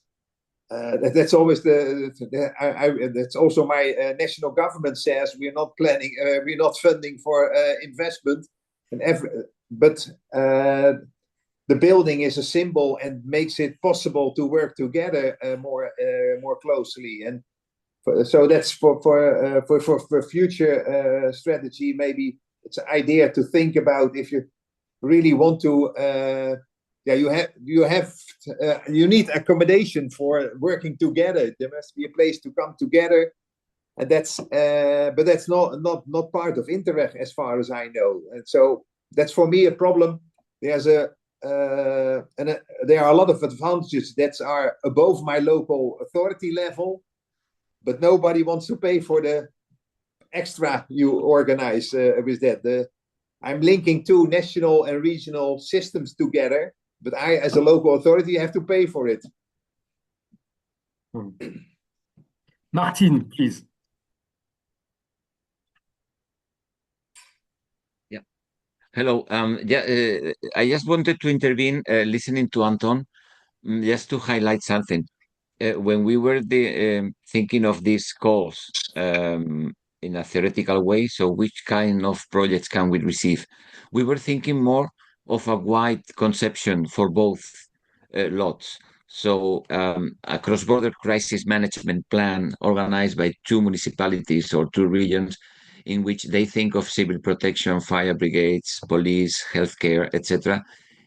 always that's also my national government says we're not planning, we're not funding for investment, but the building is a symbol and makes it possible to work together more closely. And so that's for future strategy. Maybe it's an idea to think about if you really want to. You need accommodation for working together. There must be a place to come together, and but that's not part of Interreg as far as I know. And so that's for me a problem. There are a lot of advantages that are above my local authority level, but nobody wants to pay for the extra you organize with that. I'm linking two national and regional systems together, but I, as a local authority, have to pay for it. Martin, please. Yeah. Hello. I just wanted to intervene, listening to Anton, just to highlight something. When we were thinking of these calls in a theoretical way, so which kind of projects can we receive? We were thinking more of a wide conception for both lots. So a cross-border crisis management plan organized by two municipalities or two regions in which they think of civil protection, fire brigades, police, healthcare, etc.,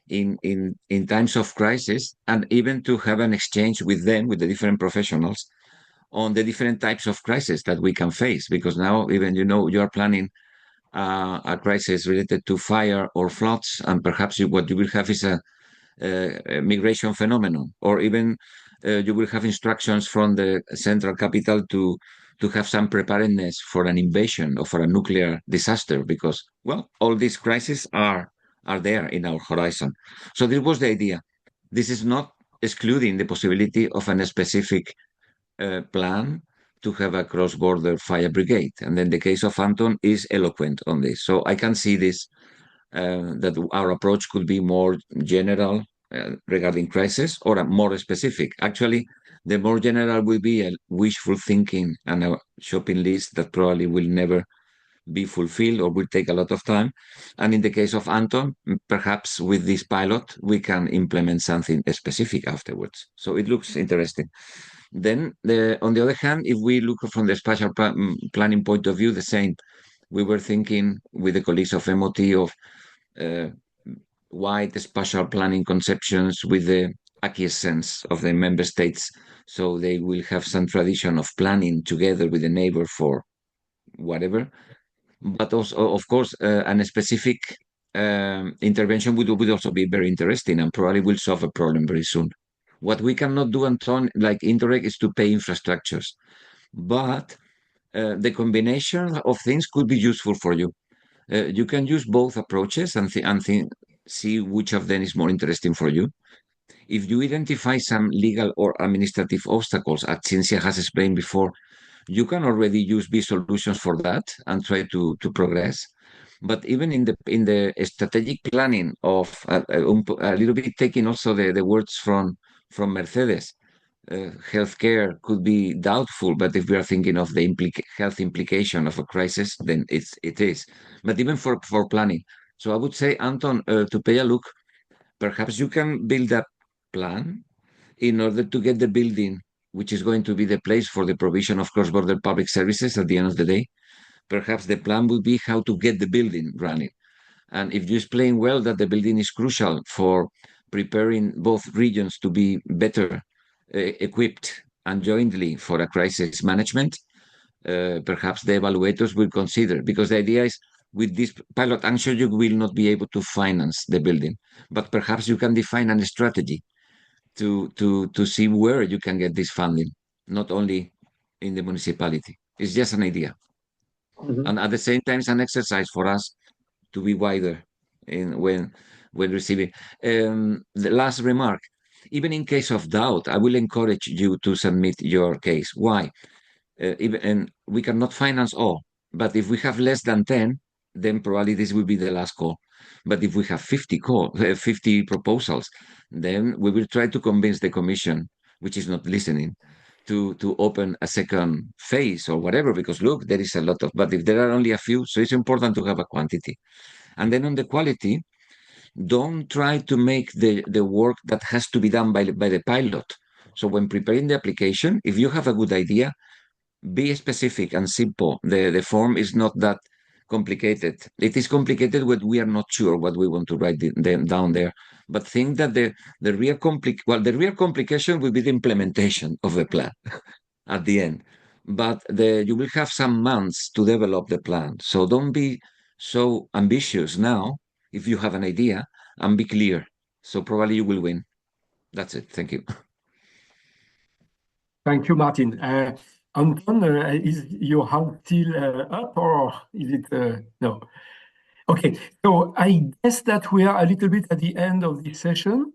in times of crisis, and even to have an exchange with them, with the different professionals, on the different types of crisis that we can face. Because now, even you are planning a crisis related to fire or floods, and perhaps what you will have is a migration phenomenon, or even you will have instructions from the central capital to have some preparedness for an invasion or for a nuclear disaster, because, well, all these crises are there in our horizon. So this was the idea. This is not excluding the possibility of a specific plan to have a cross-border fire brigade. And then the case of Anton is eloquent on this. So I can see this, that our approach could be more general regarding crisis, or a more specific. Actually, the more general will be a wishful thinking and a shopping list that probably will never be fulfilled or will take a lot of time. And in the case of Anton, perhaps with this pilot, we can implement something specific afterwards. So it looks interesting. Then, on the other hand, if we look from the spatial planning point of view, the same. We were thinking with the colleagues of MOT of wide spatial planning conceptions with the acquiescence of the member states, so they will have some tradition of planning together with the neighbor for whatever. But also, of course, a specific intervention would also be very interesting and probably will solve a problem very soon. What we cannot do, Anton, like Interreg, is to pay infrastructures, but the combination of things could be useful for you. You can use both approaches and see which of them is more interesting for you. If you identify some legal or administrative obstacles, as Cinzia has explained before, you can already use these solutions for that and try to progress. But even in the strategic planning of a little bit taking also the words from Mercedes, healthcare could be doubtful, but if we are thinking of the health implication of a crisis, then it is. But even for planning, so I would say, Anton, to pay a look, perhaps you can build a plan in order to get the building, which is going to be the place for the provision of cross-border public services at the end of the day. Perhaps the plan would be how to get the building running. And if you explain well that the building is crucial for preparing both regions to be better equipped and jointly for a crisis management, perhaps the evaluators will consider, because the idea is with this pilot, I'm sure you will not be able to finance the building, but perhaps you can define a strategy to see where you can get this funding, not only in the municipality. It's just an idea. Mm-hmm. And at the same time, it's an exercise for us to be wider when receiving. The last remark, even in case of doubt, I will encourage you to submit your case. Why? And we cannot finance all, but if we have less than 10, then probably this will be the last call. But if we have 50 proposals, then we will try to convince the Commission, which is not listening, to open a second phase or whatever, because look, there is a lot of, but if there are only a few, so it's important to have a quantity. And then on the quality, don't try to make the work that has to be done by the pilot. So when preparing the application, if you have a good idea, be specific and simple. The form is not that complicated. It is complicated when we are not sure what we want to write down there. But think that the real complication will be the implementation of the plan at the end. But you will have some months to develop the plan. So don't be so ambitious now if you have an idea, and be clear. So probably you will win. That's it. Thank you. Thank you, Martin. Anton, is your hand still up, or is it no? Okay, so I guess that we are a little bit at the end of this session.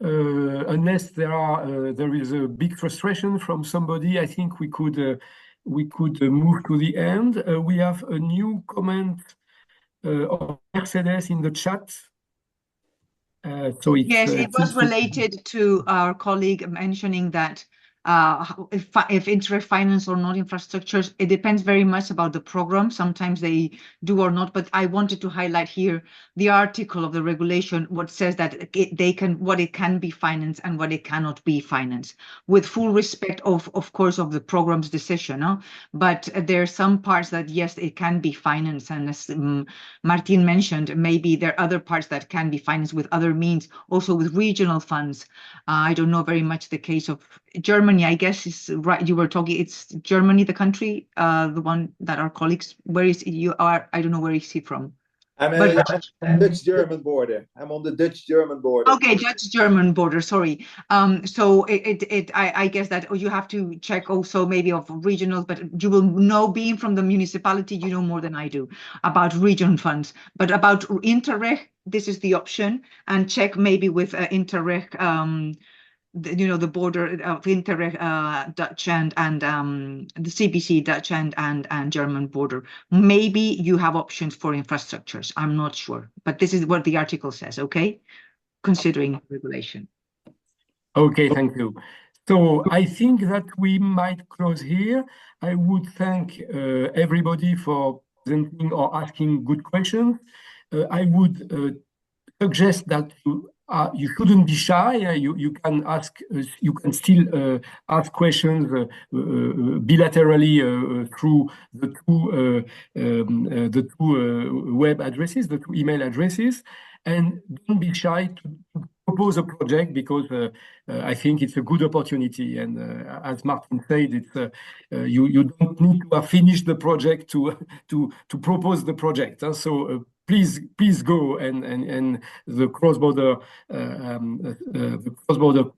Unless there is a big frustration from somebody, I think we could move to the end. We have a new comment of Mercedes in the chat. So it's, yes, it was related to our colleague mentioning that if interest finance or not infrastructures, it depends very much about the program. Sometimes they do or not, but I wanted to highlight here the article of the regulation, what says that what it can be financed and what it cannot be financed, with full respect of course, of the program's decision. But there are some parts that, yes, it can be financed. And as Martin mentioned, maybe there are other parts that can be financed with other means, also with regional funds. I don't know very much the case of Germany, I guess is right. You were talking, it's Germany, the country, the one that our colleagues, where is you are, I don't know, where is he from? I'm on the Dutch-German border. I'm on the Dutch-German border. Okay, Dutch-German border, sorry. So I guess that you have to check also maybe of regional, but you will know, being from the municipality, you know more than I do about region funds. But about Interreg, this is the option, and check maybe with Interreg, the border of Interreg, Dutch and the CBC Dutch and German border. Maybe you have options for infrastructures. I'm not sure, but this is what the article says. Okay, considering regulation. Okay, thank you. So I think that we might close here. I would thank everybody for presenting or asking good questions. I would suggest that you shouldn't be shy. You can ask. You can still ask questions bilaterally through the two web addresses, the two email addresses, and don't be shy to propose a project, because I think it's a good opportunity. And as Martin said, it's you don't need to have finished the project to propose the project. So please go, and the cross-border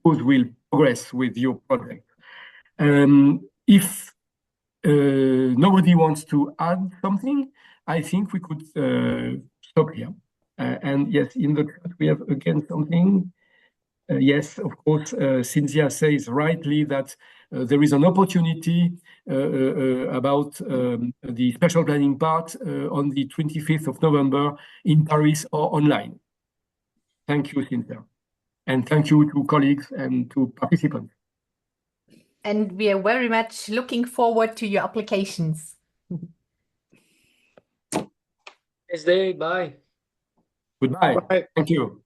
code will progress with your project. If nobody wants to add something, I think we could stop here. And yes, in the chat we have again something. Yes, of course, Cynthia says rightly that there is an opportunity about the spatial planning part on the 25th of November in Paris or online. Thank you, Cynthia. And thank you to colleagues and to participants. And we are very much looking forward to your applications. Nice day. Bye. Goodbye. Bye. Thank you.